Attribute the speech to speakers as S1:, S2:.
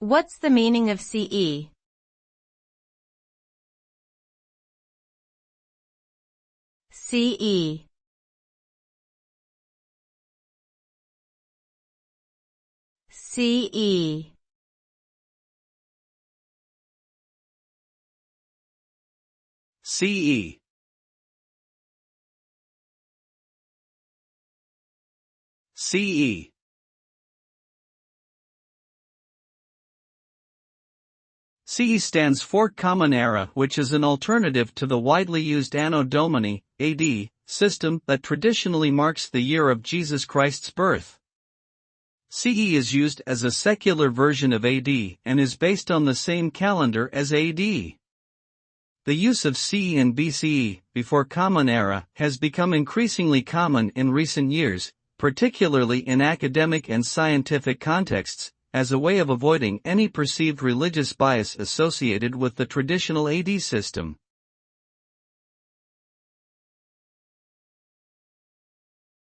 S1: What's the meaning of CE? CE. CE.
S2: CE. CE. CE stands for Common Era, which is an alternative to the widely used Anno Domini (AD) system that traditionally marks the year of Jesus Christ's birth. CE is used as a secular version of AD and is based on the same calendar as AD. The use of CE and BCE, before Common Era, has become increasingly common in recent years, particularly in academic and scientific contexts, as a way of avoiding any perceived religious bias associated with the traditional AD system.